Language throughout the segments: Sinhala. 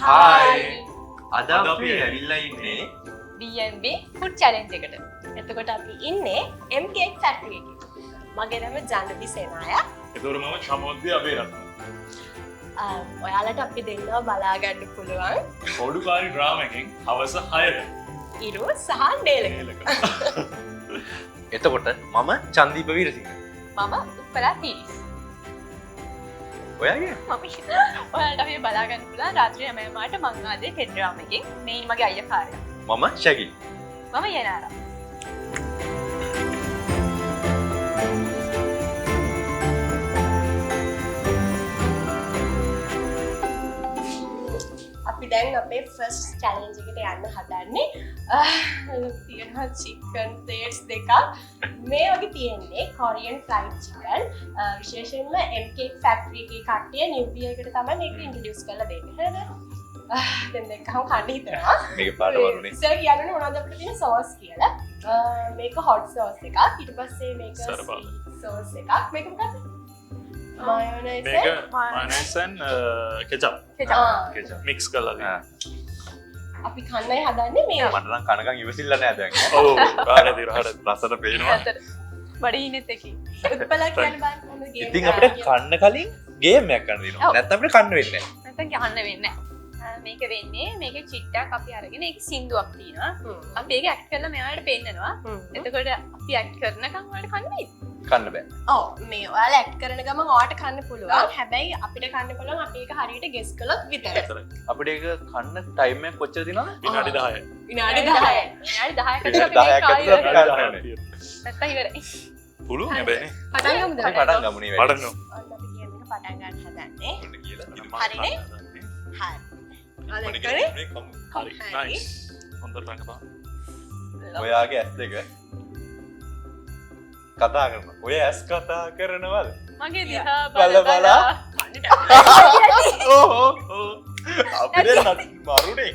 Hi. අද අපි ඇවිල්ලා ඉන්නේ B&B food challenge එකට. එතකොට අපි ඉන්නේ M Cake Factory එකේ. මගේ නම ජනවි සේනාය. එතකොට මම චමෝද්දී අබේරත්න. ඔයාලට අපි දෙන්නව බලා ගන්න පුළුවන්. කොඩුකාරි ඩ්‍රාමා එකෙන් හවස 6ට. ඉරු සහ ඩේලක. එතකොට මම චන්දීප වීරසිංහ. මම උපලා තීරිස්. ඔයාගේ ඔයාලට අපි බලා ගන්න පුළුවන් රාත්‍රී 9:00ට මංගාදේ ටෙලි ඩ්‍රාමා එකෙන්. මේ මගේ අයියා කාර්යය. මම ශැගි. මම යනාරා. අපි දැන් අපේ ෆස්ට් චැලෙන්ජ් එකට යන්න හදන්නේ. තියෙනවා චිකන් ප්ලේට්ස් දෙකක්. මේ වගේ තියෙන්නේ කොරියන් ෆ්‍රයිඩ් චිකන්. විශේෂයෙන්ම M Cake Factory එකේ කට්ටිය නිව් ඉයර් එකට තමයි මේක ඉන්ට්‍රොඩියුස් කරලා දෙන්නේ. හරිද? දැන් දෙකම කන්න හිතනවා. මේක පාට වරුනේ. ඉතින් කියන්නේ මොනවද අපිට තියෙන සෝස් කියලා. මේක හොට් සෝස් එකක්. ඊට පස්සේ මේක සෝස් එකක්. මේක මොකක්ද? මේක මයොනයිස් and කෙචප් මික්ස් කරලා අපි කන්නයි හදන්නේ මේ මට නම් කනකන් ඉවසිල්ල නෑ දැන්. ඔව් කාලේ දිරහට රසට පේනවා. බඩිනෙත් එකේ උත්පල කියන බාන්න ගේම් ඉතින් අපිට කන්න කලින් ගේම් එකක් කරන්න දෙනවා. නැත්නම් අපිට කන්න වෙන්නේ නෑ. නැත්නම් ගහන්න වෙන්නේ නෑ. මේක වෙන්නේ මේකේ චිට්ටක් අපි අරගෙන ඒක සින්දුවක් තියෙනවා. අපි ඒක ඇක්ට් කරලා මෙයාලට පෙන්නනවා. එතකොට අපි ඇක්ට් කරනකම් ඔයාලට කන්න බෑ. කන්න බෑ. ඔව් මේ ඔයාලා ඇක්ට් කරන ගමන් ඔයාලට කන්න පුළුවන්. හැබැයි අපිට කන්න පුළුවන් අපි ඒක හරියට ගෙස් කළොත් විතරයි. අපිට ඒක කන්න ටයිම් එක කොච්චර දිනවද? විනාඩි 10යි. විනාඩි 10යි. විනාඩි 10කට අපි මේක කාලය නැත්තම් ඉවරයි. පුළුවන් හැබැයි පටන් ගමුද? පටන් ගමු නේ. පටන් ගමු. අපි ගේම් එක පටන් ගන්න හදන්නේ. ඔන්න කියලා. හරිනේ? හරි. මොන කරේ? හරි නයිස් හොඳට රංගපන්. ඔයාගේ ඇස් දෙක කතා කරනවා. ඔය ඇස් කතා කරනවද? මගේ දිහා බල බලා. ඕ අපිට මරුනේ.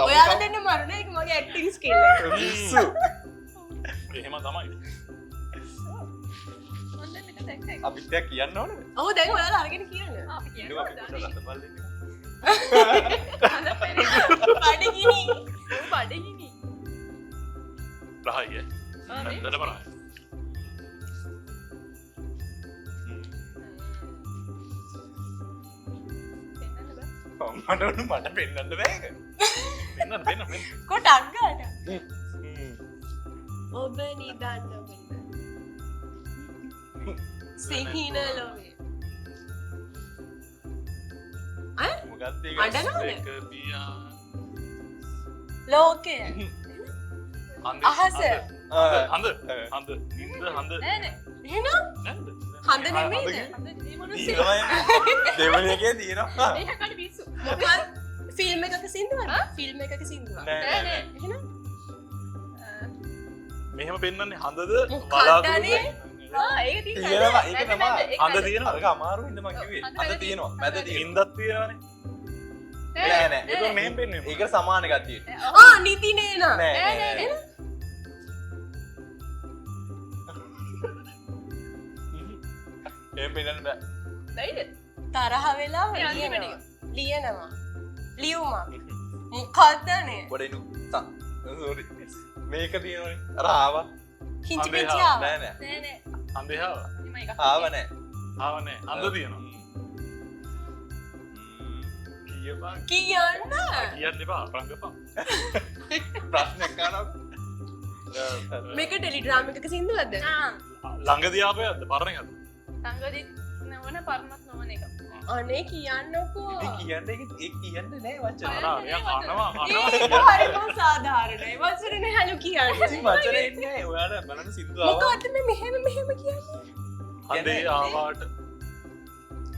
ඔයාලා දෙන්න මරුනේ ඒක මගේ ඇක්ටිං ස්කිල් එක. පිස්සු. එහෙම තමයි. අපිට දෙයක් කියන්න ඕනද? ඔව් දැන් ඔයාලා අරගෙන කියන්න. අපි ඉතින් අපි පොඩ්ඩක් රසබල් දෙන්න. බඩගිනි. බඩගිනි. රහයි. නැන්දට බලන්න. මට පෙන්වන්න බෑ. වෙන්න. කොටක් ගන්න. ඔබ නිදන්න සිහින ලොවේ. මොකක්ද ඒක? අඩනවද? එක පියා ලෝකය. අහස. හඳ නින්ද හඳ නෑ නෑ. එහෙනම් නැන්ද හඳ නෙමෙයිද? හඳ දෙවන එකේ තියෙනවා. ඒකට පිස්සු. මොකක්ද? ෆිල්ම් එකක සින්දුවද? ෆිල්ම් එකක සින්දුවක්. නෑ, නෑ නෑ. එහෙනම් මෙහෙම පෙන්වන්නේ හඳද මොකක්දනේ? ඒක තියෙනවා. ඒක තමයි. හඳ තියෙනවා. අරක අමාරු ඉන්න මං කිව්වේ. අද තියෙනවා. මැද තියෙනවා. ඉන්දක් තියෙනවනේ නෑ නෑ. ඒක මෙහෙම පෙන්වන්නේ ඒක සමාන එකක් තියෙනවා. නිති නේනා. නෑ නෑ. එහෙම පෙන්නන්න බෑ. නේද? තරහ වෙලා ලියනවා. ලියුමක්. මොකක්දනේ? ගොඩිනු. සෝරි. මේක තියෙනවනේ. අර ආවා. කිංචි පිංචි ආවා. නෑ නෑ. නෑ නෑ. හඳේ ආව ආව නෑ. ආවනේ හඳ තියෙනවා කියපන් කියන්න. කියන්න එපා රංගපන් ප්‍රශ්නයක් අහනවා. මේක ටෙලිග්‍රෑම් එකක සින්දුවද? ළඟදී ආපයක්ද පරණ එකක්ද සංගදි නවන පරණත් නොවන එක. අනේ කියන්නකෝ. ඒ කියන්නේ ඒ කියන්නේ නෑ වචන. අර එයා කනවා ඒක හරිම සාධාරණයි. වචනේ හලු කියන්නේ. ඉතින් වචන එන්නේ නෑ. ඔයාලා බලන්න සින්දු ආවා. මොකවද මේ මෙහෙම කියන්නේ? හඳේ ආවාට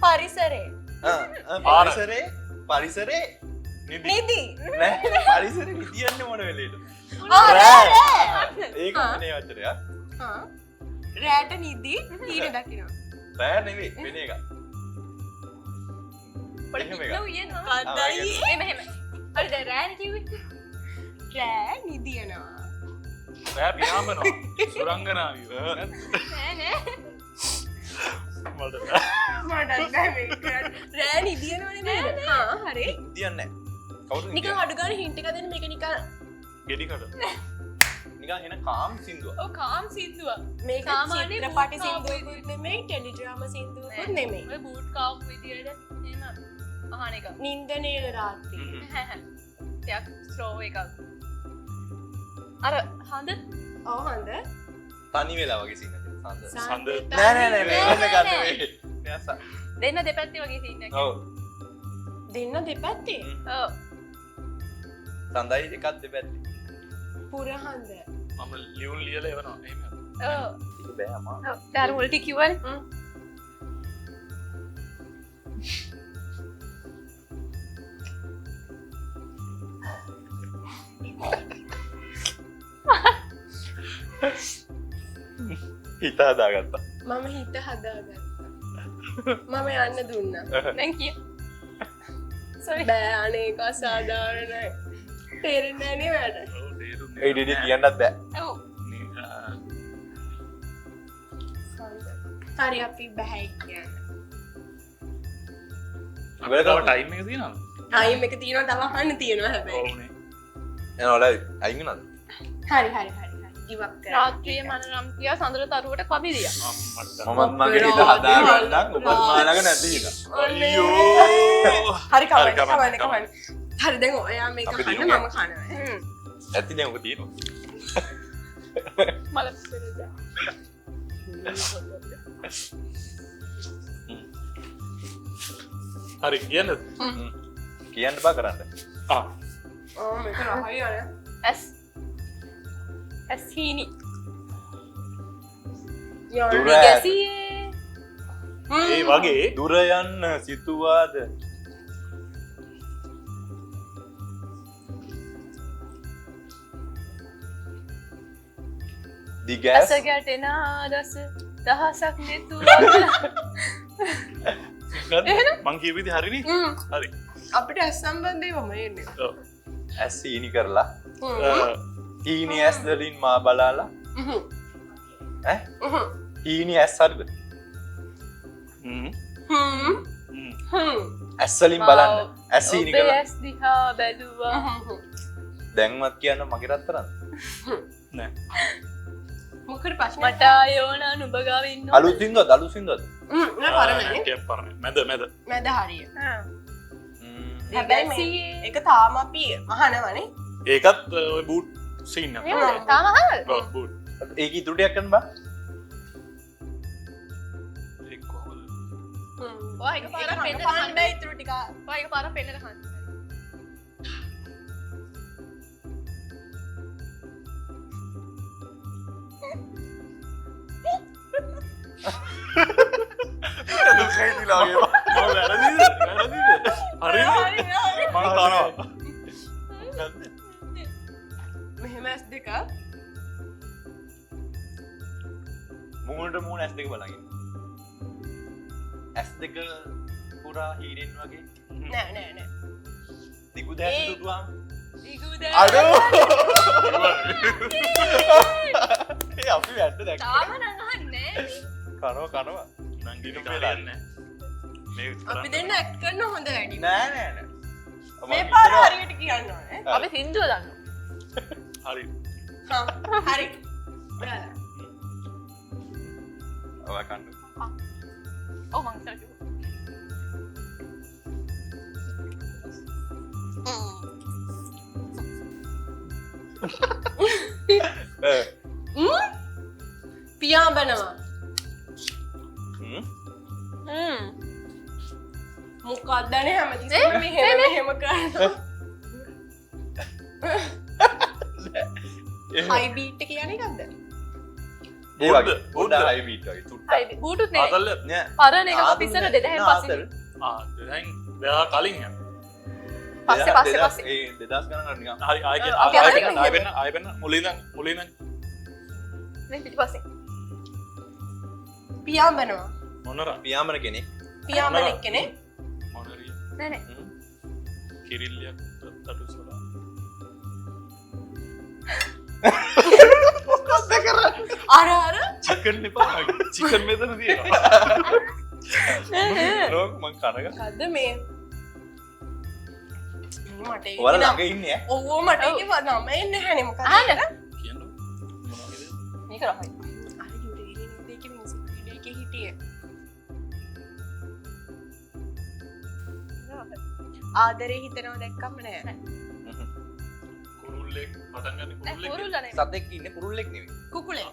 පරිසරේ. පරිසරේ නිදි නිදි. නෑ පරිසරේ නිදියන්නේ මොන වෙලේද? රෑ. ඒක නේ වචනයක්. හා. රෑට නිදි ඊට දකින්න. රෑ නෙවෙයි වෙන එකක්. එහෙම එකක්. කද්දයි. මෙහෙම. හරිද රෑ කිව්වේ? රෑ නිදියනවා. රෑ පියාඹනවා සුරංගනාවිය නෑ නෑ. මට මටත් බෑ මේක. රෑ නිදියනවනේ නේද? හා හරි. නිදියන්නේ කවුරුද නිකන් අඩු ගන්න හින්ට් එකක් දෙන්න මේක නිකන් ගෙඩි කඩ. නිකන් එන කාම් සින්දුව. ඔව් කාම් සින්දුව. මේක සාමාන්‍ය චිත්‍රපට boot සින්දුවකුත් නෙමෙයි ටෙලිඩ්‍රාමා සින්දුවකුත් නෙමෙයි ඔය බූට් කාප් විදියට එහෙම අහන එක. නින්ද නේද රාත්‍රී ටිකක් ස්ලෝ එකක්. අර හඳ ඔව් හොඳ තනි වෙලා වගේ සින්න සඳ. සඳ. නෑ මේක ගන්න මේ. දෙන්න දෙපැත්තේ වගේ සීන් එකක්. ඔව්. දෙන්න දෙපැත්තේ ඔව්. සඳයි එකක් දෙපැත්තේ. පුරහඳ මම ලියුම් ලියලා එවනවා. එහෙම. ඔව්. ඒක බෑ අමා. ඔව්. ඊට මුල් ටික කිව්වනේ. හිත හදාගත්තා. මම හිත හදාගත්තා මම යන්න දුන්නා දැන් කිය. සෝරි. බෑ අනේක අසාධාරණයි තේරෙන්නේ නෑනේ වැඩ ඔව් තේරුම් ඒ ඩෙඩි කියන්නත් බෑ. ඔව්. හරි අපි බැහැයි කියන්න වෙලකව ටයිම් එක තියෙනවද? ටයිම් එක තියෙනවා තව අහන්න තියෙනවා හැබැයි ඔව්නේ. එනවල අයින් වෙනවද? හරි හරි හරි give up කරන්න රාත්‍රියේ මනරම් කියා සඳර තරුවට කබිදියා. අම්මට. මමත් මගේ හිත හදාගන්නම් ඔබත් මාළඟ නැති හිත. අයියෝ. හරි කවන්න කමන්න, කවන්න කවන්න හරි දැන් ඔයා මේක අපි කන්න දිනුවා. මම කනවා ඇති දැන් ඔක තියෙනවා. මල පෙරදා. හරි කියන්නද? කියන්න බා කරන්න. ආ. ඕ මේක රහයි අනේ ඇස් හීනි. දුර යන්න ගැසියේ. ඒ වගේ දුර යන්න සිතුවාද? දිගැස් ඇස ගැටෙන ආදස දහසක් නෙතුව. මං කියපු විදිහ හරිනේ. හරි. අපිට ඇස් සම්බන්ධයවම එන්නේ ඔව්. ඇස් සීනි කරලා හීනි ඇස් වලින් මා බලාලා ඈ හීනි ඇස් හරිද? ඇස් වලින් බලන්න ඇස් සීනි ඔබේ කරලා ඇස් දිහා බැලුවා. දැන්වත් කියන්න මගේ රත්තරන් නෑ. මොකද ප්‍රශ්න මට ආයෝන නුඹ ගාව ඉන්නවා. අලුත් සින්දුවද අලුත් සින්දුවද? නෑ පරණනේ ටිකක් පරණ. මැද මැද. මැද හරිය ම්ම්. හැබැයි එක තාම අපි අහනවනේ ඒකත් ඔය බූට් සීන් එක. එහෙමද? තාම අහනවද? ඔව් බූට්. ඒක ඉතුරු ටිකක් කරන්න බා. ඒක කොහොමද? ඔය එකපාරක් පෙන්නලා කන්න කන්න. බෑ ඉතුරු ටික ඔය එකපාරක් පෙන්නලා කන්න. දුකයිදිලා වගේ. මම වැරදිද? වැරදිද? හරිද? මං කනවා. මෙහෙම ඇස් දෙක මූණට මූණ ඇස් දෙක බලන් ඉන්න. ඇස් දෙක පුරා හීනෙන් වගේ නෑ නෑ නෑ දිගු දැස් දුටුවාම ඉගුද. අඩෝ ඒ අපි වැට්ට දැක්ක තාම නම් අහන්නේ කනවා නංගිට හරියන්නේ මේ අපි දෙන්න ඇක්ට් කරන හොඳ වැඩි නෑ නෑ නෑ මේ පාර හරියට කියන්න ඕනේ අපි සින්දුව දන්නවා. හරි. හරි ඔයාලා ඔය කන්න ඔව් මං ඉස්සර කිව්වා. පියාඹනවා හ්ම් මොකක්දනේ හැමතිස්සෙම මෙහෙම මෙහෙම කරනවා හයි බීට් එක කියන්නේ නැද්ද? ඒ වගේ පොඩ්ඩක් හයි බීට් වගේ තුට්ටක් හයි බූටුත් නේ. ආතල්ල නෑ පරණ එක අපි ඉස්සර 2000 පස්සේ. දැන් මෙයා කලින් යන. පස්සේ. ඒ 2000 ගණන් නිකන් හරි ආයෙ අපි අහන්න ආයෙ වෙන මුලින් මේ පිටිපස්සේ. පියාඹනවා මොනර පියාඹන කෙනෙක් පියාඹන එක්කනේ මොනරිය නෑ නෑ. කිරිල්ලියක් තටුසලා මොකක්ද කරන්නේ අර චිකන් එපා චිකන් මෙතන තියෙනවා ලෝක මං කනග මොකද්ද මේ මට ඒක ඔයාලා නම්- ළඟ ඉන්නේ ඈ. ඔව් මට ඒක නම එන්නේ නැහැ නේ මොකද අහන්න. කියන්න මොනවද? මේක රහයි. අර යුරේනියම් දෙකේ මියුසික් වීඩියෝ එකේ හිටියේ ආදරේ හිතනවා දැක්කම නෑ කුරුල්ලෙක් පටන් ගන්න කුරුල්ලෙක්. කුරුල්ලනේ. සතෙක් ඉන්නේ කුරුල්ලෙක් නෙවෙයි. කුකුලේ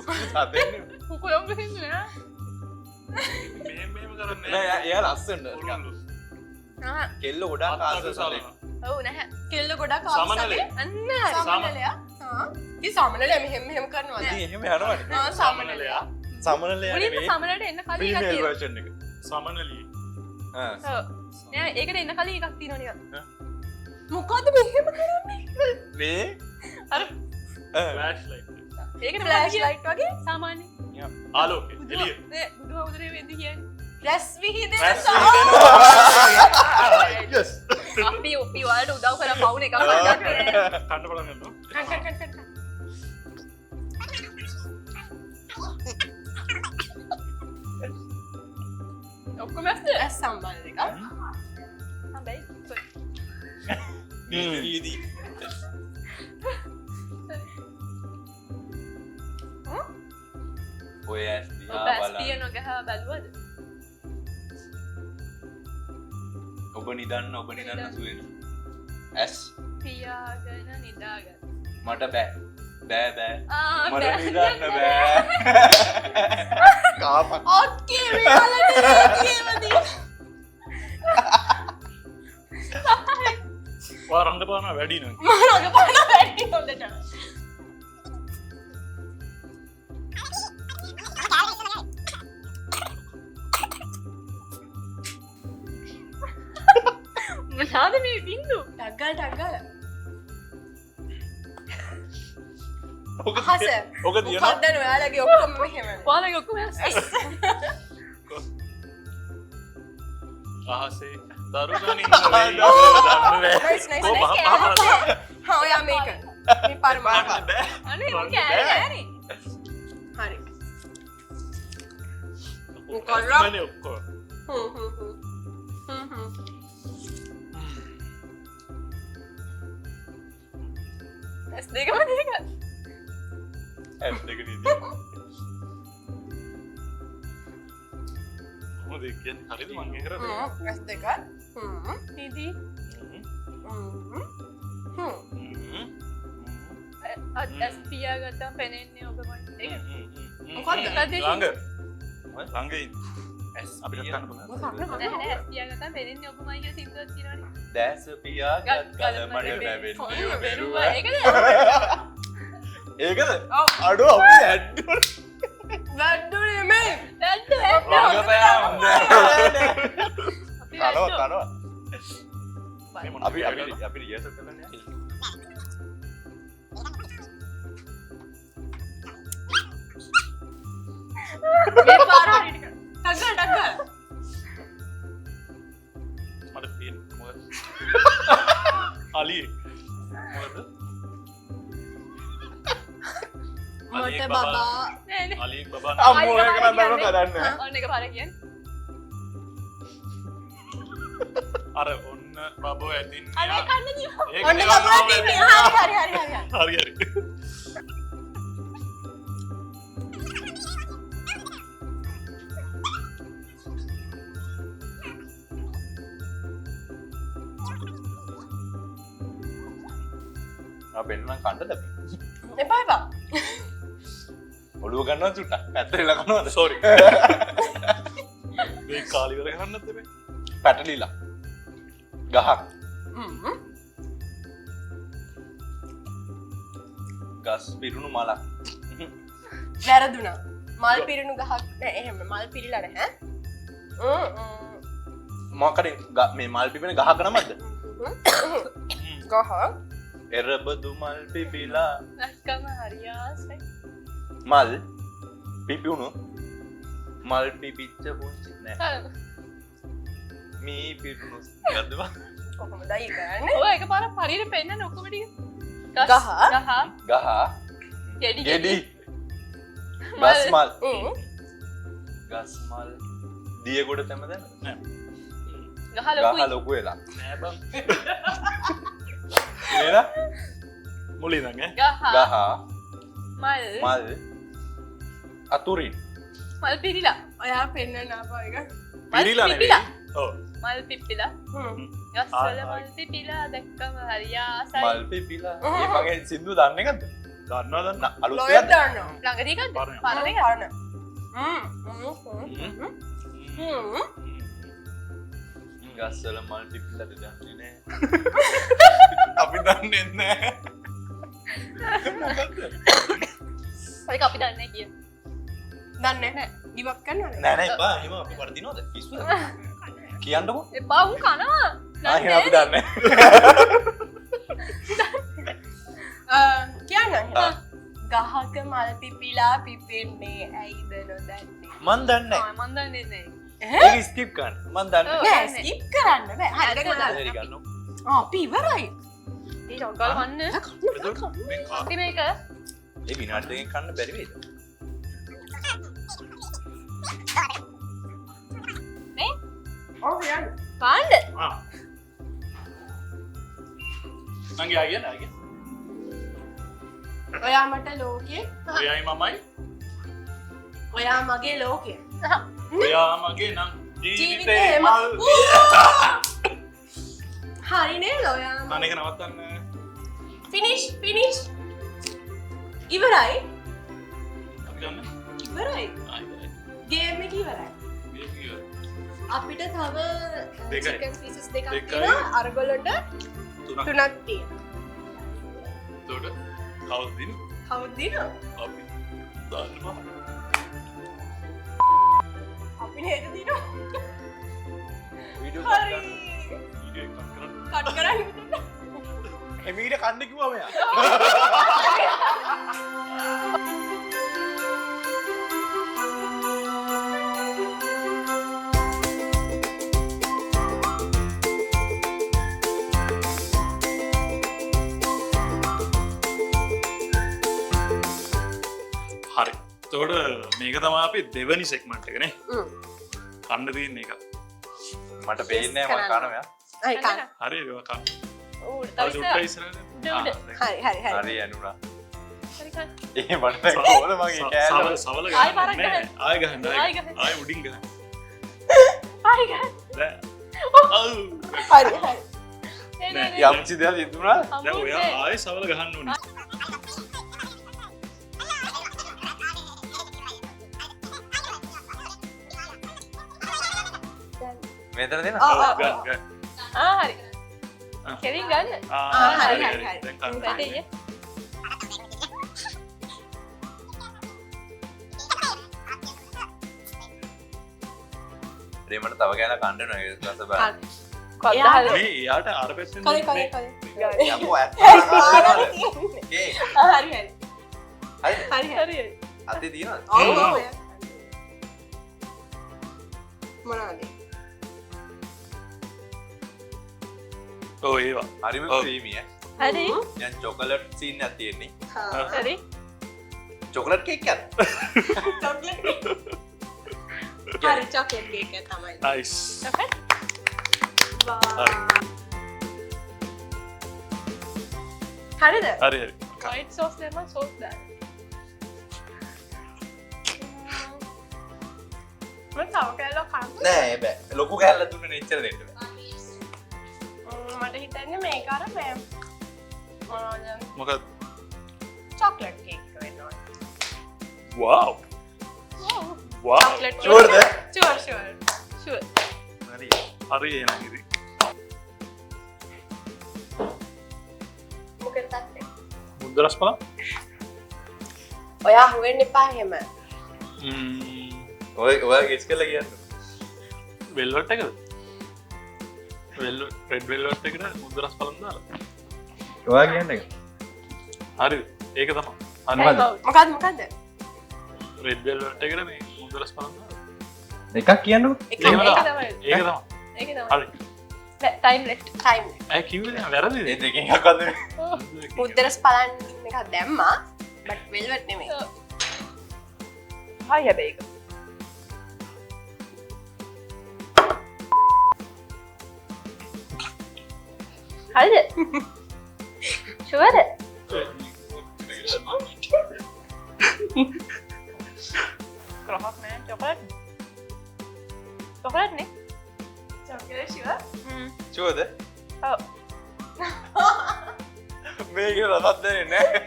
සතෙක් නෙවෙයි. කුකුලම් ගහින්නේ නෑ. මෙහෙම කරන්නේ නෑ එයා ලස්සන. කුරුල්ලෝ. ආ කෙල්ල ගොඩාක් ආස සතෙක්. සලන. ඔව් නැහැ. කෙල්ල ගොඩක් සමනලේ. අන්න සමනලයා ඒ සමනලයා මෙහෙම කරනවාද ඉතින් එහෙම යනවනේ. සමනලයා සමනලයා මුලින්ම නෙවෙයි. සමනලට එන්න කලින් එකක් ෆීමේල් තියෙනවා. version එක. සමනලී. ආ. ඔව්. නෑ ඒකට එන්න කලින් එකක් තියෙනවා නිකන්. මොකද මෙහෙම කරන්නේ මේ අර ෆ්ලෑෂ් ලයිට්. ඒකට ෆ්ලෑෂ් ලයිට් වගේ සාමාන්‍ය. ආලෝකය. එළිය. නේ බුදුහාමුදුරේ වෙන්දි කියන්නේ. රැස් විහිදෙන රැස් සහ yes. අපි ඔයාලට උදව් කරලා පවුන එකක් ගන්න. කන්න බලන්න යනවා. ඔක්කොම ඇස්ද? රැස් සම්බන්ධ දෙකක් හැබැයි නීති. ඔය ඇස් දිහා ඔබ ඇස් බලන්න. පිය නොගහ බැලුවද? ඔබ නිදන්න සුවේ. ඇස් පියාගෙන නිදාගන්න. මට බෑ. බෑ. ආ මට බෑ. නිදන්න බෑ. කාපක්. ඔක්කේ මෙයාලට කියවදී ඔයා රංගපාන වැඩි නං. මරග පාන වැඩි හොඳට මොනවාද මේ බින්දු? ටග්ගල් ඔක හස ඔක තියෙනවා. මොකක්ද ඔයාලගේ ඔක්කොම මෙහෙම ඔයාලගේ ඔක්කොම ඇස්. අහසේ දරුගනින් නයිස් නයිස් ඔව්, නයිස් පහ, පහ, පහ. හා ඔයා මේක මේ පරමාර්ථ අනේ මම කෑලි නෑනේ. හරි මනේ ඔක්කොම. ඇස් දෙකම දෙක. ඇස් දෙක නීති. මොකද ඒ කියන්නේ? හරිද මං ඒ කරන්නේ? ඇස් දෙක නිදි ඇස් පියාගත්තම පෙනෙන්නේ ඔබමයි. ඒක මොකද්ද? ළඟ. ළඟ ඉන්න. ඇස් අපිට පියා- ගන්න පුළුවන්. නෑ නෑ ඇස් පියාගත්තම පෙනෙන්නේ ඔබමයි කියලා සින්දුවක් තියෙනවනේ. දැස පියාගත් කල මට ලැබෙන්නේ බැරුවා. ඒකද? ඒකද? ඔව්. අඩෝ අපි ඇඩ්ඩුවට වැඩුනේ මේ වැද්ද වැද්ද. රංගපෑම් නෑ. අපි කනවා. මේ මොන අපි විදියටද? අපි රියසල් කරන්න යන්නේ. මේ පාර හරියට ටග්ගල් මට තියෙන්නේ මොකද? අලියෙක්. මොකද? මට බබා නෑ නෑ. අලියෙක් බබා අම්මෝ ඒක නම් දරන කරන්නේ. ඔන්න එක පාර කියන්න. අර ඔන්න බබෝ ඇතින් අනේ කන්න දියෝ. ඒක ඔන්න නිකන් බබා ඔබ තින්නේ හරි හරි හරි. අප එන්න කණ්ඩ ලැබි. එපා එපා ඔළුව ගන්නවා චුට්ටක්. පැත්තට කනවාද? සෝරි. මේ කාලි ඉවර කරන්නත් එපේ. පැටලිලා. ගහක්. ගස් පිරුණු මලක්. වැරදුනා මල් පිරුණු ගහක් නෑ එහෙම මල් පිරිලා නැහැ මොකද මේ මල් පිපෙන ගහක නමක්ද? ගහ එරබදු මල් පිපිලා නැක්කම හරියාසයි. මල් පිපිුණු මල් පිපිච්ච පුංචි නෑ මේ පිරුණු ගදවා කොහොමද ඊ කරන්නේ ඔය එකපාරක් හරියට පෙන්නන්න ඔක්කොම ටික. ගහ. ගහ ගෙඩි ගෙඩි ගස් මල් උම්. ගස් මල් දියගොඩ තැම දැන නෑ. ගහ ගහ ලොකුයි. ලොකු වෙලා. නෑ බං. නේද? මුලින් ඉඳන් ඈ. ගහ ගහ මල් මල් අතුරින් මල් පිරිලා. ඔයා පෙන්වන්න ආපුවා එක. පිරිලා පිපිලා. නෙවෙයි. ඔව්. මල් පිපිලා. හ්ම්. ගස්වල මල් පිපිලා දැක්කම හරි ආසයි. මල් පිපිලා. මේ මගේ සින්දු දන්නේ නැද්ද? දන්නවා දන්න. අලුත් ලොයර් එකක්ද? දානවා. ළඟදී ගත්ත. පරණ. පරණ එක. පරණ. ගස්වල මල් පිපිලාද දන්නේ නැහැ. අපි දන්නේ නැහැ. ඒක අපි දන්නේ කිය. දන්නේ නැහැ. ගිවක් කරනවද? නෑ නෑ බා එහෙම අපි වර්ධිනවද? පිස්සුද? කියන්නකෝ. එපා උන් කනවා. ආ එහෙනම් අපි දන්නේ. කියන්න ආ. ගහක මල් පිපිලා පිපෙන්නේ ඇයිද නොදන්නේ. මන් දන්නේ මන් දන්නේ නැහැ. නැහැ. ඒක ස්කිප් කරන්න. මන් දන්නේ ඔව්. නෑ ස්කිප් කරන්න බෑ. හරි ඇත්ත දැන් නැහැ. හරි ගන්නවා. අපි ඉවරයි. ඒ ජොගල් වන්න. එතකොට මේ කා අපි මේක ඒ විනාඩි දෙකකින් කන්න බැරි වේද? නේ ඔව් යන්න. පාන්න. ආ. නංගි ආගෙන ආගෙන. ඔයා මට ලෝකේ ඔයයි මමයි. ඔයා මගේ ලෝකේ. ඔයා මගේ නම් ජීවිතේ ජීවිතේ මල්. හරි නේද ඔයා අනේක නවත්තන්න. ෆිනිෂ් ඉවරයි අපි ගන්න. ඉවරයි ආයි. ගේම් එක ඉවරයි මේක ඉවරයි. අපිට තව දෙකයි. චිකන් පීසස් දෙකක් දෙකයි. තියෙනවා අරගොල්ලොන්ට තුනක්. 3ක් තියෙනවා එතකොට කවුද දින? කවුද දිනන අපි දාන්නවා. අපි නේද දිනන වීඩියෝ හරි වීඩියෝ එකක් කරන්න. කට් කරන්න එමීට කන්න කිව්වා මෙයා. හරි. එතකොට මේක තමයි අපි දෙවනි සෙග්මන්ට් එක නේ. කන්න තියෙන එක. මට පේන්නේ නැහැ මම කනවා. හරි කන්න හරි ඒක කන්න. ඌ තව චුට්ටක් ඉස්සරහට. උඩ. හරි හරි ඇනුණා. හරි කන්න. ඒ මට දැන් කොහොමද මගේ කෑල්ල? සවල ආයි පාරක් ගන්න. ගහන්න. ආයි ගහන්න. ආයි ගහන්න. ආයි උඩින් ගහන්න. හරි ගන්න. දැන්. ඔව්. හරි නේ නෑ. නේ යම්චි දෙයක් ඉදුණා. දැන් ඔයා ආයි සවල ගහන්න ඕනේ. මෙතන දෙන්න. ගන්න ගන්න. හරි. කෙලින් ගන්න. හරි. දැන් කන්න. පැටේ. රේමට තව ගෑනක් කන්න වෙනවා ඒක රස බලන්න. කොද්දහල. මේ එයාට අර පැත්තෙන් කලින් මේ- යම්කෝ ඇත්ත. ඒ හරි හරි. හරි. අතේ තියනවද? ඔව් මොනවද ඔව් ඒවා. හරිම ඔව්. ක්‍රීමි ඈ. හරි. දැන් චොකලට් සීන් එකක් තියෙන්නේ. හරි. චොකලට් කේක් එකක්. චොක්ලට් හරි චොක්ලට් කේක් එක තමයි නයිස්. චොකලට්. හරිද හරි හරි. වයිට් සෝස් දෙන්න සෝස් දාන්න. මම තව කෑල්ලක් කන්න නෑ බෑ. ලොකු කෑල්ල දුන්නේ නෙච්චර දෙන්න බෑ. මට හිතන්නේ මේක අර මේ මොනවද මොකද? චොක්ලට් කේක් වෙන්න ඕනේ වව්. වව්. චොක්ලට් Sure ද? Sure sure. හරි. හරි එහෙනම් ඉතින්. මොකද තත්ත්වය මුද්දරස් බලන්න. ඔයා හුවෙන්න එපා එහෙම ඔයා ගෙස් කරලා කියන්න. වෙල්වට් එකද? රෙඩ් වෙල්වට් එකට මුද්දරස් බලන්න දාලා. ඔයා කියන්න එක. හරි. ඒක තමයි. මොකද්ද? මොකද්ද රෙඩ් වෙල්වට් එකට මේ මුද්දරස් බලන්න දාලා. එකක් කියන්නකෝ. එක එහෙම එක තමයි. තමයි ඒක තමයි. ඒක තමයි. හරි. Time left. ටයිම් ඇයි කිව්වේ නෑ වැරදිද? ඒ දෙකෙන් එකක් අඳුනේ. මුද්දරස් බලන්න එකක් දැම්මා බට් වෙල්වට් නෙමෙයි හයි හැබැයි ඒක. හරිද? ෂුවර්ද? කොහොමද නෑ චොකලට්. චොකලට් නේ? Chocolate sure? ෂුවර්ද? ඔව්. මේක රසක් දැනෙන්නේ නැහැ.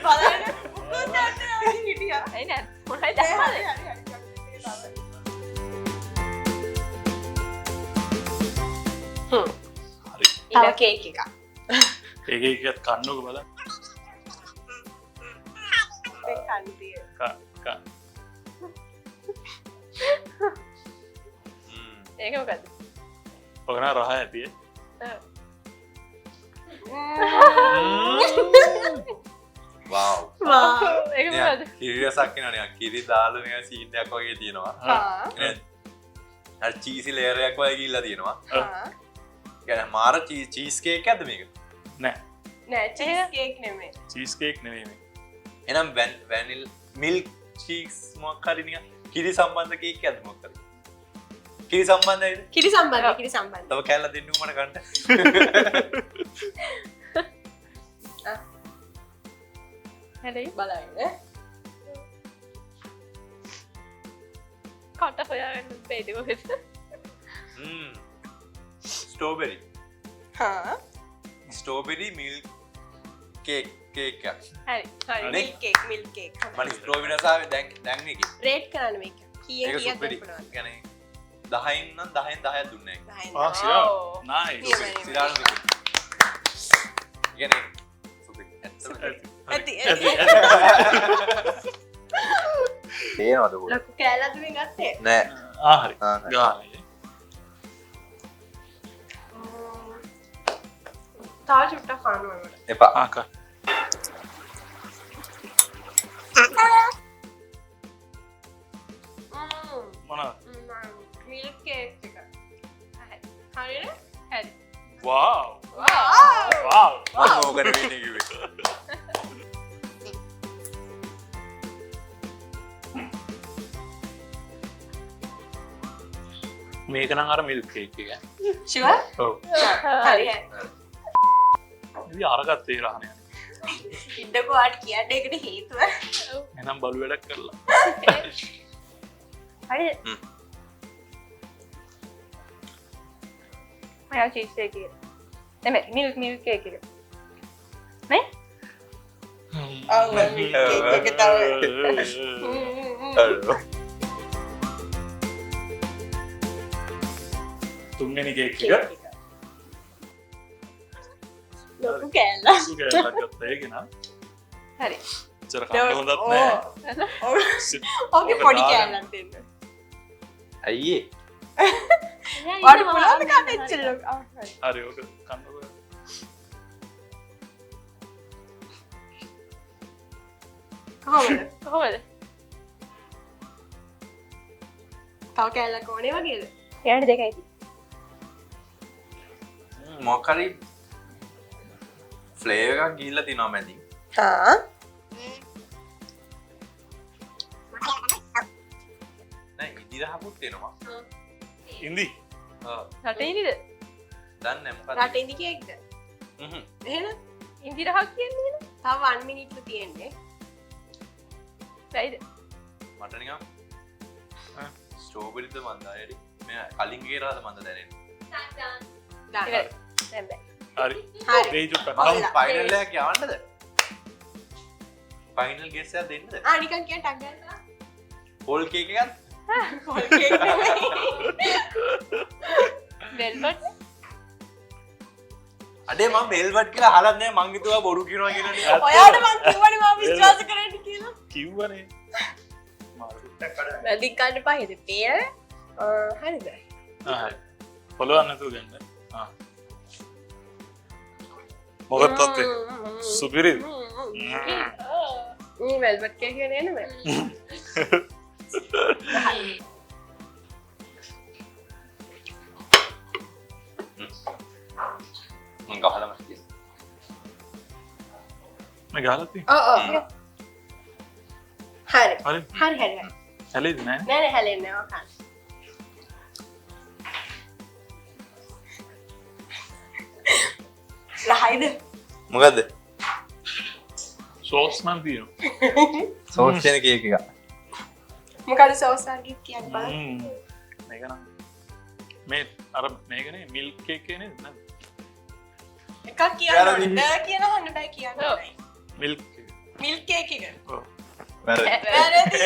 බලන්න මොකද දැක්කේ හිටියා. ඇයි නෑ? මොනවද දැක්කද? හරි තව කේක් එකක්. ඒක එකත් කන්නක බලන්න මේ කන්තිය. කන්න ඒක මොකද්ද? ඔක නා රහ ඇතියේ වව්. වා. ඒක මොකද්ද? කිරි රසක් එනවා නිකන් කිරි දාලා නිකන් සීන් එකක් වගේ තියෙනවා. ආ. අර චීසි ලේයර් එකක් වගේ ගිහිල්ලා තියෙනවා. ආ. يعني මාර චීස් කේක් එකක්ද මේක? නෑ නෑ චීස් කේක් නෙමෙයි. චීස් කේක් නෙවෙයි මේ එහෙනම් වැනිල් මිල්ක් චීස් මොකක් හරි නිකන් කිරි සම්බන්ධ කේක් එකක්ද මොකක් හරි? කිරි සම්බන්ධයිද? කිරි සම්බන්ධ කිරි සම්බන්ධ. තව කැල්ල දෙන්නු මට ගන්න. හැලයි බලන්න. කට හොයාගන්න බැයිද කොහෙද? ස්ට්‍රෝබෙරි. හා. ස්ට්‍රෝබෙරි මිල්ක් කේක් කේක් එකක්. හරි හරි. Milk cake milk cake. මම ස්ට්‍රෝබෙරි රසාවේ දැන් මේකේ. රේට් කරන්න මේක. කීයෙන් ඒක කීයක් සුපිරි. දෙන්න පුළුවන්ද? يعني 10න් නම් 10න් 10ක් දුන්නේ. ආ සිරා නයිස් සිරාන يعني සුපිරි. ඇති තේනවද පොඩි? ලොකු කෑල්ලක්ද මේ ගත්තේ? නෑ. ආ හරි ආ, හරි. ගාලා තව චුට්ටක් කන්න ඕනේ. එපා. ආක මොනවද මිල්ක් කේක් එක. හරිද? හරි. Wow wow. වාව් මම ඕක නෙවෙයි කිව්වේ. මේක නම් අර මිල්ක් කේක් එක ෂුවර්? ඔව් හරි. ඉතින් අරකට තේරහනේ ඉන්නකෝ ආට කියන්න ඒකට හේතුව. එහෙනම් බලු වැඩක් කරලා හරිද? මම චීස් කේක් එක. නෙමෙයි මිල්ක් කේක් එක. නේ? ඔව් මිල්ක් කේක් එක තමයි. තුන්වෙනි කේක් එක ලොකු කෑල්ල. සුගෑලක් ගත්තා ඒක නා හරි. ඉතර කන්න හොඳත් නෑ ඕකේ පොඩි කෑල්ලක් දෙන්න. අයියේ. වඩ පුළුවන්ද ගන්න එච්චර ලොකු? ආ හරි. හරි ඕක කන්නකො කොහොමද? කොහොමද? තව කෑල්ලක් ඕනේ වගේද? යන්න දෙකයි. මොකක් හරි ෆ්ලේවර් එකක් ගිහිල්ලා තිනවා මැදින්. හා. නෑ ඉදිරියහපුත් එනවා. ඉන්දි ඔව්. රටේ ඉඳිද? දන්නේ නෑ මොකක්ද? රට ඉදි කේක්ද? හ්ම්. එහෙනම් ඉන්දි රහක් කියන්නේ නේද? තව 1 මිනිත්තු තියෙන්නේ. බැයිද? මට නිකන් ස්ට්‍රෝබෙරිද මන්ද ආයෙදි. මේ කලින් ගේ රාද මන්ද දැනෙන්නේ. දාන්න. ඉවරයි. දැන් බෑ. හරි හරි. දෙයි චුට්ටක් මම ඔව්. ෆයිනල් එකක් යවන්නද? ෆයිනල් ගේස් එකක් දෙන්නද? ආ නිකන් කියන ටක් ගන්නවා. හෝල් කේක් එකක්? හොල් කේක් නෙමෙයි. වෙල්වට් අඩේ මම වෙල්වට් කියලා අහලා නැහැ මං හිතුවා බොරු කියනවා කියලා නේ. ඔයාට මං කිව්වනේ මම විශ්වාස කරන්න කියලා. කිව්වනේ මාරු චුට්ටක් කඩන්න වැඩි ගන්න එපා හෙද පේන. හරිද? ආ හරි පොළොවක් නැතුව ගන්න ආ මොකක්ද තත්ත්වය සුපිරිද මේ වෙල්වට් කේක් එක නේද මේ? මං ගහලා මට කියන්න. මේ ගහලා තියෙන්නේ ඔව් ඔව්. හරි. හරි හරි හරි. හැලෙයිද නෑ නෑ නෑ හැලෙන්නේ නැහැ ඔකන්. හයිද මොකද්ද සෝස් නම් තියෙනවා සෝස් කියන කේක් එක මොකද සෝස් වර්ගයක් කියන්න බලන්න මේක නම් මේ අර මේකනේ මිල්ක් කේක් කියන්නේ නේද එකක් කියන්න බෑ කියන හන්න බෑ කියන්න මිල්ක් මිල්ක් කේක් එක ඔව් වැරදි වැරදි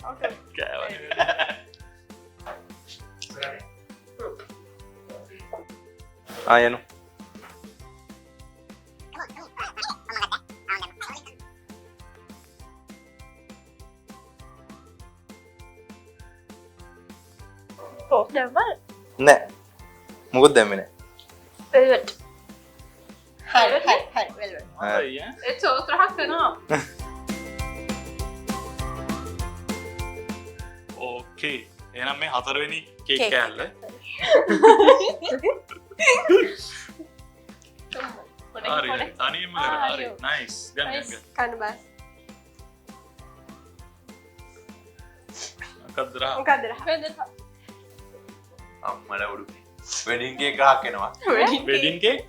ඕකේ කෑවනේ යනු සෝස් දැම්මද? නෑ මොකද දැම්මේ නෑ velvet. හරි වෙල්වෙල් අයියා ඒ සෝස් රහක් වෙනවා. ඕකේ එහෙනම් මේ හතරවෙනි කේක් කේක්. කෑල්ල හරි තනියම කරා හරි නයිස් ගන්න Nice. ගන්න කන්න බෑ මොකක්ද රහ මොකක්ද රහ velvet. අම්මල උඩු වෙඩින් කේක් ගහක් එනවා වෙඩින් කේක්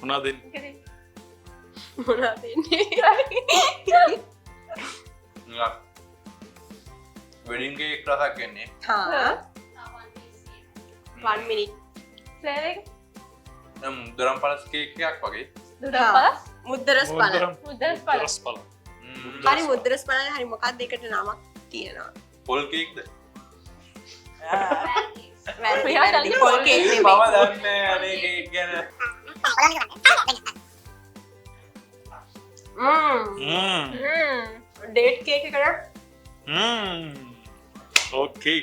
මොනවද දෙන්නේ මොනවද දෙන්නේ වෙඩින් කේක් රසක් එන්නේ හා 1 minute flavour එක දරම් පලස් කේක් එකක් වගේ දුරපස් මුද්දරස් පල මුද්දරස් පල. මුද්දරස් පල හරි මුද්දරස් පල හරි මොකක් දෙකට නමක් තියෙනවා පොල් කේක්ද වැරදි ඔයා වැරදි දන්නේ පොල් කේක් මම නෙමෙයි දන්නේ අනේ කේක් ගැන ඩේට් කේක් එකට ඕකේ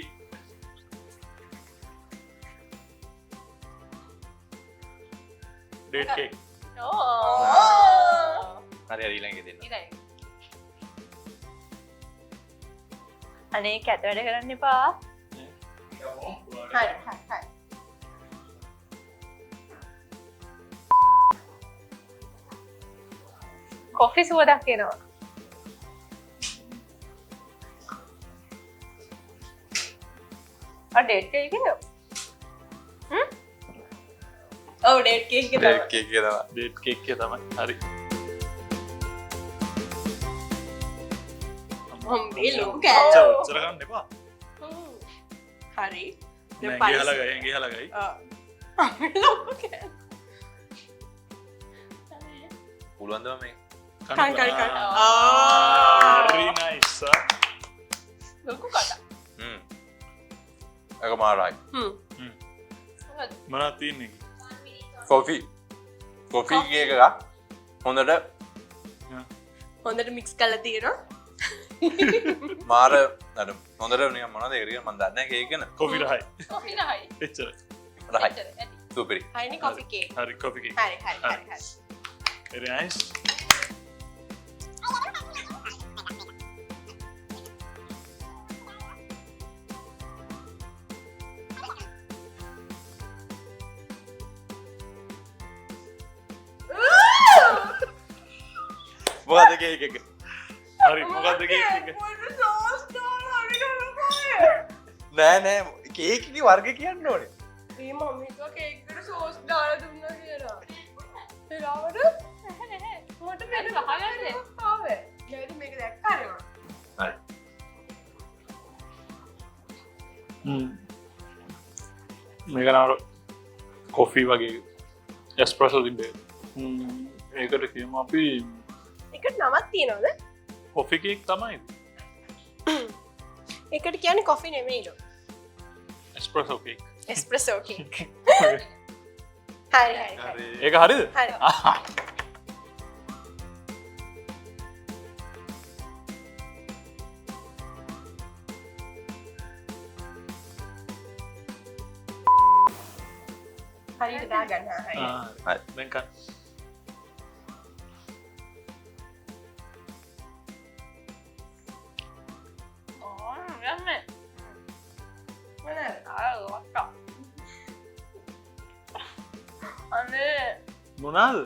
ඩේට් කේක් හරි හරි ඊළඟ දෙන්න ඉතින්. අනේ කැත වැඩ කරන්න එපා. හරි කොෆි සුවදක් එනවා. ඩේට් කේක් එක. ඔව් ඩේට් කේක් එක කේක් තමයි කේක් එක තමයි ඩේට් කේක් එක තමයි හරි හම්බේ ලෝ ඔච්චර කෑල්ල ඔච්චර ගන්න එපා හරි නෑ ගහලා ගයි ගහලා ගයි ලොකු කෑල්ල පුළුවන්ද මේ කන් හරි නයිස් ලොකු කට. එක මාරයි මොනවද තියෙන්නේ කොෆි කොෆි කේක් එක හොඳට හොඳට මික්ස් කරලා තියෙනවා මාර අර හොඳට නිකන් මොනවද ඒක මම දන්නේ නැහැ කේක් ගැන කොෆි රහයි කොෆි නහයි. එච්චර රහයි එච්චර ඇති. සුපිරි හරිනේ කොෆි කේක් හරි කොෆි කේක් හරි very nice මොකද්ද කේක් එක හරි මොකක්ද කේක් එක නෑ නෑ කේක් එකේ වර්ග කියන්න ඕනේ මේ මම හිතුවා කේක් එකට සෝස් දාලා දුන්නා කියලා ඒලාවට මට මේක වහගන්නේ. ආවේ නේද මේක දැක්කා නේද හරි මේක නාර කොෆි වගේ එස්ප්‍රෙසෝ තිබ්බේ ඒකට කියමු අපි එකට නමක් තියෙනවද කොෆි කේක් තමයි එකට කියන්නේ කොෆි නෙමෙයිලු එස්ප්‍රෙසෝ කේක් එස්ප්‍රෙසෝ කේක් හරි ඒක හරිද හරි හරියට දාගන්න හරි හරි දැන් කන්න යන්නේ. මොනවාද ආ ලොක්ක. අනේ මොනාද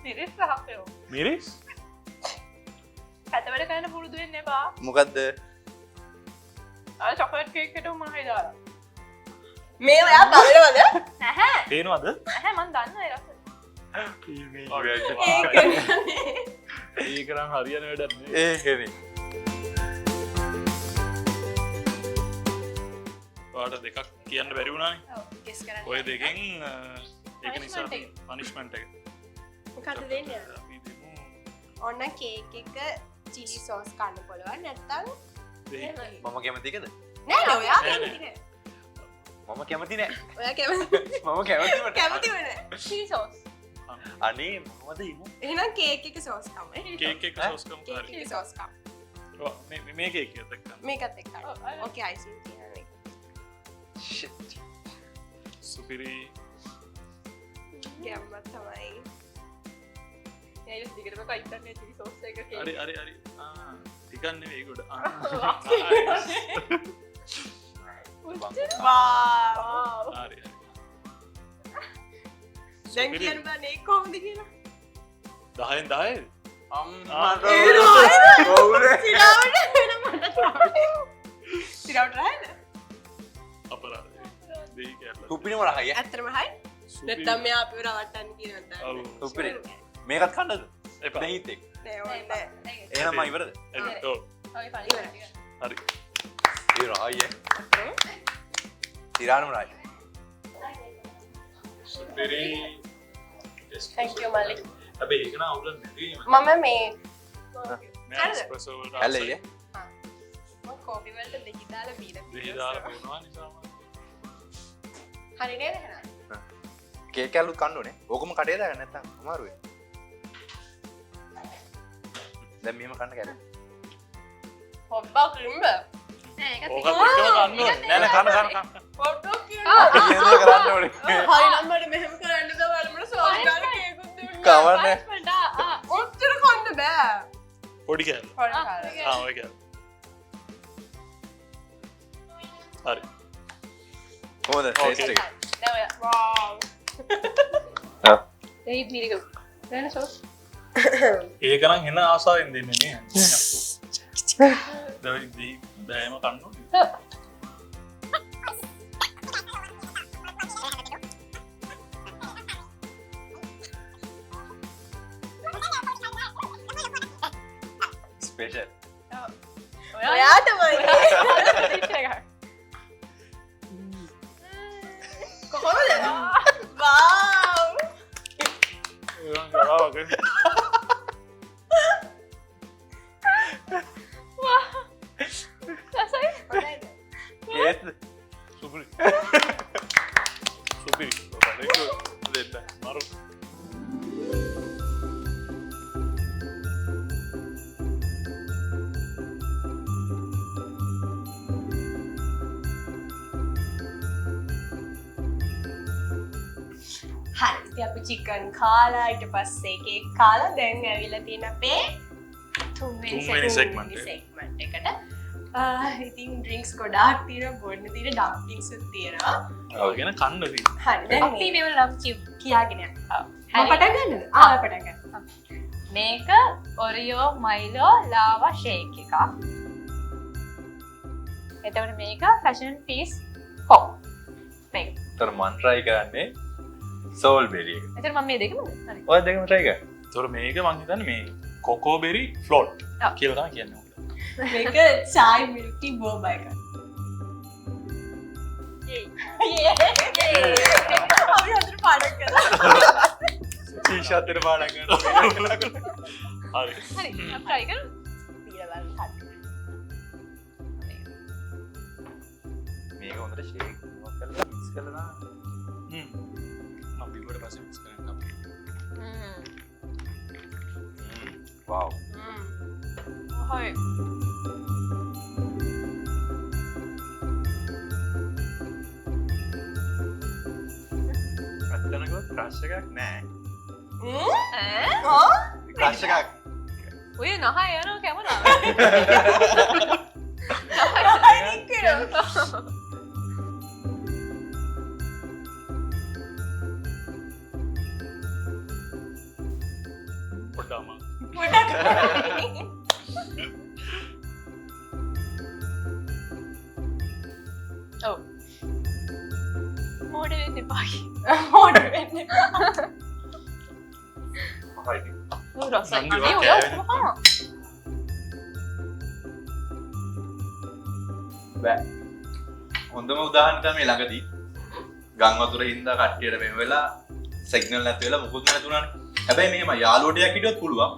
මිරිස් රහක් වෙනවා. මිරිස් කැත වැඩ කරන්න පුරුදු වෙන්න එපා. මොකද්ද අර චොකලට් කේක් එකට මොනවද දාලා? මේ ඔයා බලනවද? නැහැ. පේනවද? නැහැ මම දන්නේ රස. ඒක නම් හරියන වැඩක් නෙවෙයි. ඒකනේ. ඔයාලට දෙකක් කියන්න බැරි වුණානේ. ඔව් ගෙස් කරන්න. ඔය දෙකෙන් ඒක නිසා Punishment එක. පනිෂ්මන්ට් එක. මොකද දෙන්නේ? අපි දෙමු. ඔන්න කේක් එක චිලි සෝස් කන්න පුළුවන් නැත්තම් දෙක. මම කැමති එකද? නෑ නෑ ඔයා නෑ, කැමති නෑ. මම කැමති නෑ. ඔයා කැමති මම කැමතිම නෑ. කැමතිම නෑ. Chile sauce. අනේ මොකද ඉමු? එහෙනම් කේක් එක සෝස් කම. කේක් එක සෝස් කම් කේක් හරි. එක සෝස් කම. මේ කේක් එක දෙකක්. මේකත් එක්ක. ඔව්, අර. ඕකේ අයිසින් තියන්නේ. Shit. සුපිරි. ගැම්ම තමයි. ඒ දිගටම කයිතන්නේ චිලි සෝස් එක කේක්. හරි. ටිකක් නෙවෙයි ගොඩ. වාව්. හරි. දැන් කියන්න බෑ නේ කොහොමද කියලා. 10න් 10. අම්මට ඒ කොහොමද? සිරාවට වෙන මට තමයි. සිරාවට රහයිද? අපරාධ. දෙයි කියලා. තුප්පිනම රහයි. ඇත්තටම හයි. නැත්තම් මෙයා අපිව රවට්ටන්න කියනවා ඔව්. දැන්. තුප්පිනි. මේකත් කන්නද? එපා. දෙහිත් එක්ක. නෑ ඕනේ. එහෙනම් මම ඉවරද? ඔව්. ඔය පරිවර්තය. හරි. ඒ රහයි. තිරානම රහයි. සුපිරි. Thank you මල්ලි. හැබැයි ඒක නම් අවුලක් නැති. මම මේ නෑ එස්ප්‍රෙසෝ වලට ඇලෙයි. මම කෝපි වලට දෙහි දාලා බීලා දෙහි දාලා බොනවා නිසාම. හරි නේද එහෙනම්? කේක් කැල්ලුත් කන්න ඕනේ. ඕකම කටේ දාගන්න නැත්තම් අමාරුයි. දැන් මෙහෙම කන්න කැල්ල. හොබ්බා ක්‍රීම්බ. නෑ ඒක ඕක දෙකම කන්න ඕනේ. නෑ කන්න. හොබ්බා ක්‍රීම්බ. කියන දේ කරන්න ඕනේ. හරි නම් මට මෙහෙම කරන්න දවල් මට සෝස් ගාන කේකුත් දුන්නා. කවන්නේ. ඔච්චර කන්න බෑ. පොඩි කෑල්ල. හොරි ආ, කාලා. හරි. ඔය කෑල්ල. හරි. කොහොමද ටේස්ට් එක? නෑ ඔය වාව්. ඒ මිරික වෙන සෝස්. ඒක නම් එන ආසාවෙන් දෙන්නේ නේ. දැන් බෑම කන්න ඕනේ. ස්පෙෂල්. ඔයා තමයි. කොහොමද? වාව්. ඒත් සුපිරි. සුපිරි. දෙන්න. මරු. හරි ඉතින් අපි චිකන් කාලා ඊට පස්සේ කේක් කාලා දැන් ඇවිල්ලා තියෙන අපේ තුන්වෙනි segment එක. segment එකට. ඉතින් ඩ්‍රින්ක්ස් ගොඩාක් තියෙනවා බොන්න තියෙන ඩම්ප්ලින්ග්ස් තියෙනවා. ඔය ගැන කන්න තියෙනවා. හරි දැන් අපි මේ මේවල නම් කිව්. කියාගෙන යන්න. හරි. පටන් ගන්නද? ආ පටන් ගන්න. මේක ඔරියෝ මයිලෝ ලාවා ෂේක් එකක්. එතකොට මේක ෆැෂන් පීස් පොප්. මේක. තර මන් try කරන්නේ සෝල් බෙරි එක. එතන මම මේ දෙකම හරි. ඔය දෙකම try කරන්න. ඒතොර මේක මං හිතන්නේ මේ කොකෝබෙරි ෆ්ලෝට් ඔව්. කියලා තමයි කියන්නේ. මේක chai milk tea boba එක. අපි හතර පාඩම් කළා. ටී-ෂර්ට් එක පාඩම් කරනවා. හරි. හරි. අපි try කරමු. දීලා බලන්න හරි. මේක හොඳට ෂේක් කරලා මික්ස් කරලා දාන්න. මම බිව්වට පස්සේ මික්ස් කරන්න අපේ. වව්. හරි. අත්තනකො ක්‍රෂ් එකක් නෑ. ඈ? ක්‍රෂ් එකක්. ඔය නහය යනවා කැමරාව. පොඩ්ඩම. ඔව්. මෝඩ වෙන්න එපා. මෝඩ වෙන්න එපා. හරි. ඔව් රසයි. නංගි අනේ වා ඔය කෑවෙන. ඔක්කොම බෑ. හොඳම උදාහරණ තමයි ළඟදී ගම් වතුර හින්දා කට්ටියට මෙහෙම වෙලා සිග්නල් නැති වෙලා මුකුත් නැතුණානේ. හැබැයි මෙහෙම යාළුවෝ ටිකක් හිටියොත් පුළුවන්.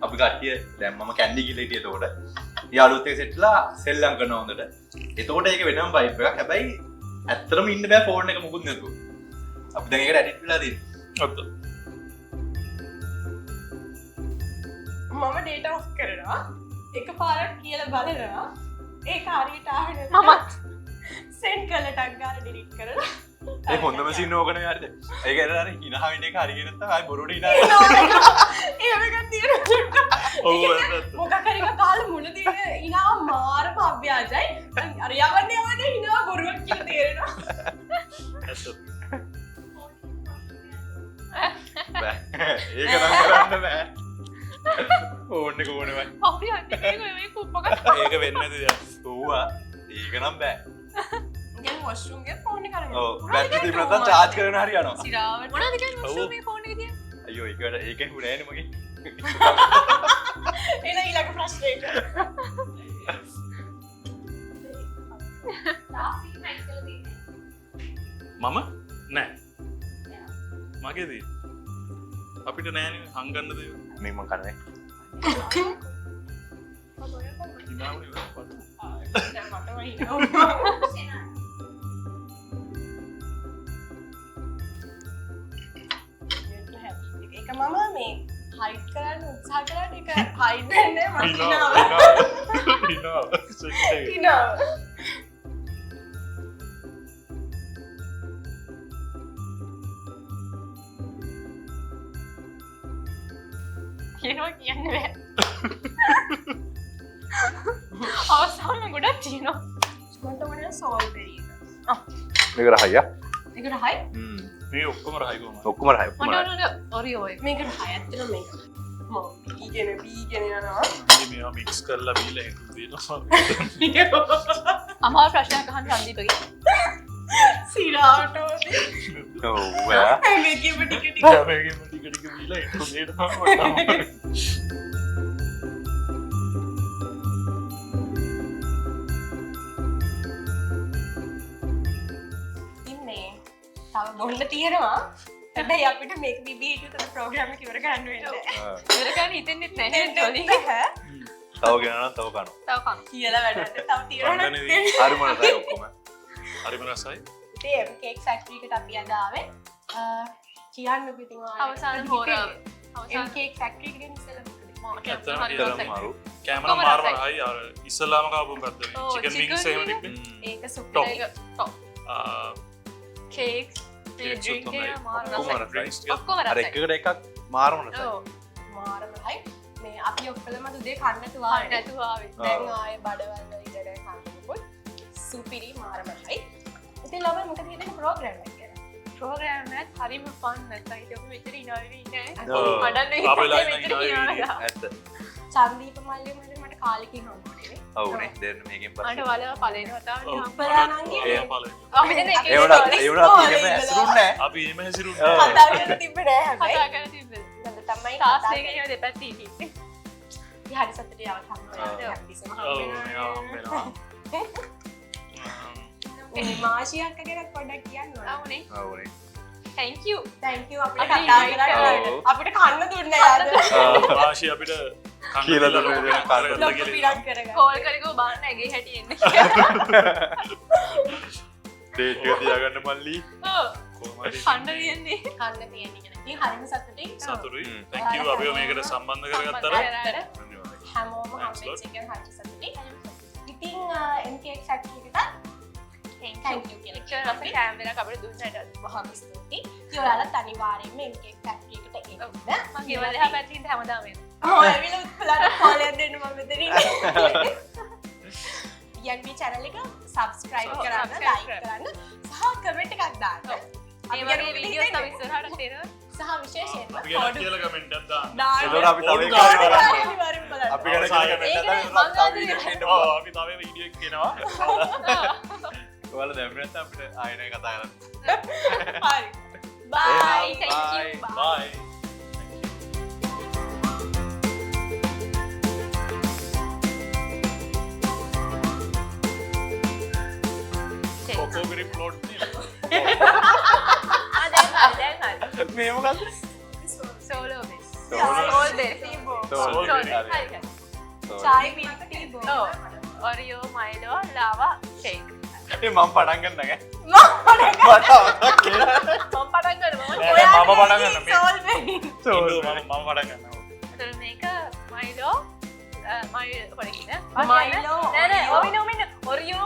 අපි කට්ටිය දැන් මම කැන්ඩි කියලා හිටියේ එතකොට. යාළුවොත් එක්ක සෙට්ලා සෙල්ලම් කරනවා හොඳට. එතකොට ඒක වෙනම වයිබ් එකක්. හැබැයි ඇත්තටම ඉන්න බෑ ෆෝන් එක මුකුත් නැතුව. අපි දැන් ඒකට ඇඩිට් වෙලා තියෙන්නේ. ඔත්ත. මම ඩේටා ඔෆ් කරනවා. එකපාරක් කියලා බලනවා. ඒක හරියට ආවෙ මමත් සෙන්ඩ් කරලා ටග් ගාලා ඩිලීට් කරලා. ඒ හොඳම සීන් ඕකනේ හරිද? ඒක අර හිනා වෙන එක හරියට නැත්නම් ආයි බොරුවට හිනා එහෙම එකක් තියෙනවා. ඔව් ඇත්ත. මොකක් හරි එකක් කාලා මුණ දින ඉනා මාරම අභ්‍යාසයි. අර යවන්නේ හිනා බොරුවක් කියලා තේරෙනවා. ඇත්ත. බෑ. ඒක නම් කරන්න බෑ. ඕන්න එක ඕනෙමයි. අපි අන්නේ මේ කුප්පක ඒක වෙන්නේ නැති දෙයක්. ඕවා. ඒක නම් බෑ. දැන් වොෂ්රූම් ගේ ෆෝන් එක අරගෙන. ඔව්. බැටරි තිබුණ නැත්නම් charge කරගෙන හරි යනවා. සිරාවට මොනවද කියන්නේ ඔව්. වොෂ්රූම් මේ ෆෝන් එකේ තියෙන්නේ අයියෝ ඒකෙන් හුනේ නෑනේ මගේ. එන ඊළඟ ප්‍රශ්නයට. මම නෑ. මගේදී අපිට නෑනේ හංගන්න දේවල්. මේ මම කරන්නේ. ඉනාවනේ ඉවරයි. දැන් මට වහිනවා. ඒක මම මේ හයිඩ් කරන්න උත්සාහ කරාට ඒක හයිඩ් වෙන්නේ මට ඉනාව. හිනාව. ඉනාව. සෙට් එක. හිනාව. කියනවා කියන්න බෑ අවසාන ගොඩක් තියෙනවා මට ඕනේ සෝල්බෙරි එක. මේක රහයියා. මේක රහයි? මේ ඔක්කොම රහයි කොහමද? ඔක්කොම රහයි. ඔක්කොම රහයි. මට ඔරියෝ එක මේක රහයි ඇත්තටම මේක. මම බීගෙන යනවා. ඉතින් මේවා මික්ස් කරලා බීලා හිටු දෙනවා. අමාරු ප්‍රශ්නයක් අහන්න සංදීපගේ සිරාවට ඔව් යා. මේකෙම ටික ටික මේකෙම ටික ටික බීලා හිටු දෙනවා. ඉන්නේ. තව බොන්න තියෙනවා. හැබැයි අපිට මේක බිබී හිතුව ප්‍රෝග්‍රෑම් එක ඉවර කරන්න වෙන්නේ. ඉවර කරන්න හිතෙන්නෙත් නැහැ නැහැ. ජොලි තව ගෙනනවා තව කනවා. තව කන්න කියලා වැඩට තව තියෙනවා. හරි මොනසයි ඔක්කොම. හරිම රසයි. ඉතින් කේක් ෆැක්ටරි එකට අපි අද ආවේ. කියන්න පිටින් අවසාන හෝරාව අවසාන කේක් ෆැක්ටරි එකකින් ඉස්සෙල්ලා ඇත්තටම හරි මාරු. කැමරා ඔක්කොම මාරම රසයි. රහයි අර ඉස්සලාම කාපු පැත්ත. ඔව්, චිකන් වින්ග්ස් chicken එහෙම wing. තිබ්බේ. ඒක සුප් Top. ඒක top cakes Cakes drink උත් හොඳයි. එක මාරු ඔක්කොම රසයි රසයි. Drinks ටික ඔක්කොම අර රසයි එකකට එකක් මාරම රසයි. ඔව් මාරමයි. මේ අපි ඔක්කොම දුදේ කන්නට කන්න වාඩි. නැතුව ආවේ දැන් ආයේ බඩවල ඉඳලා කන්නකොත් සුපිරි මාරමයි. ඉතින් ළමයි මොකද හිතන්නේ ප්‍රෝග්‍රෑම් එක ගැන? ප්‍රෝග්‍රෑම් එකත් හරිම ෆන් නැත්නම් හිතමු මෙතන ඉනවලි ඉන්නේ ඔව්. මඩන්න ආපෙලා හිතන්නේ ඉන්න මෙතන ඉනවලි. ඉන්නවා. ඇත්ත. චන්දීප මල්ලිය මට කාලෙකින් හම්බුනේ. ඔව්නේ. දෙන්න මේකෙන් මට පස්සේ. වලව පලේන වතාවට ඔව්. අපලා නම් ඒ කියන්නේ. පළවෙනි. අපි දෙන එක ඒ වුණත් ඒ වුණත් ඔව්, එහෙම ඉඳලා. ඇසුරුන්නේ නැහැ. අපි එහෙම හැසිරුණා. ඔව්. කතා කරලා තිබ්බේ නෑ හැබැයි. කතා කරලා තිබ්බද නේද තමයි ටාස් කතා එකේ දෙපැත්තේ ඉන්නේ කරන්නේ. හරි සතුටුයි අවල් හම්බුනේ. ඔව්. හැපිසම ඔව් මේවා හම්බෙනවා. මේ මාෂියක් ගැන පොඩ්ඩක් කියන්න ඕන. ආවනේ ඔව්නේ. thank you thank you අපිට අපි කතා invite කරලා ඔව්. අපිට කන්න දුන්නේ යාද. වාශි අපිට කන්න කියලා දීලා දුන්නේ ලොකු කන්න. කරගත්ත ලොකු කියලා. පිටක් කරගන්න. කෝල් කරගෝ බාන්න ඇගේ හැටි එන්නේ ඩේට් එක තියාගන්න මල්ලි. ඔව් කොහොම හරි කන්න තියෙන්නේ කන්න තියෙන්නේ කියලා. ඉතින් හරිම සතුටින් සතුටුයි. හ්ම්. thank you අපිව මේකට සම්බන්ධ කරගත්තට. කරාට ධන්‍යවාදයි. හැමෝම Thanks a lot. හම්බෙච්ච එකෙන් හරි සතුටින්. ඉතින් MK ෆැක්ටරි එකට thank you කියලා ඉච්චර රස කැමරාවක් අපිට දුන්නට බොහොම ස්තුතියි. ඉතින් ඔයාලත් අනිවාර්යයෙන්ම MK ෆැක්ටරි එකට එන්න. මම ගෙවල් එහා පැත්තකින් හැමදාම එනවා ඔය ඇවිල්ලා උත්පලට කෝලයක් දෙන්න මම මෙතන ඉන්නේ. යන්වි channel එක subscribe ඔව්, කරන්න, subscribe like කරන්න සහ comment එකක් දාන්න. මේ වගේ වීඩියෝස් තව ඉස්සරහට එනවා සහ විශේෂයෙන්ම අපි ගැන කියලා කමෙන්ට් එකක් දාන්න. දාන්න. ඒතකොට අපි තව එකක් ඕඩු කරන්න. අනිවාර්යෙන් බලන්න. අපි ගැන කියලා කමෙන්ට් ඒකනේ එකක් දාන්න. මං ආදී තව වීඩියෝ එකක් එන්න ඔව් පුළුවන්. අපි තව වීඩියෝ එකක් එනවා. ඔයාලා දැම්මේ නැත්නම් අපිට ආයෙ කතා කරන්න. හරි බයි Thank you. Bye. කොකෝගරි ප්ලොට් මේ මොකක්ද? Solo base. Solo. All base. Solo. chai milk tea bowl Oh, Oreo, Milo, lava, shake. ඒ මම පටන් ගන්න නෑ. මම මට අවුලක් කියලා. මම පටන් ගන්නවා. මම පටන් ගන්න මේ solve Solo. මම පටන් ගන්නවා ඒතර මේක Milo, Milo කොරකින. Milo, නෑ නෑ, Oreo. ඔමින Oreo,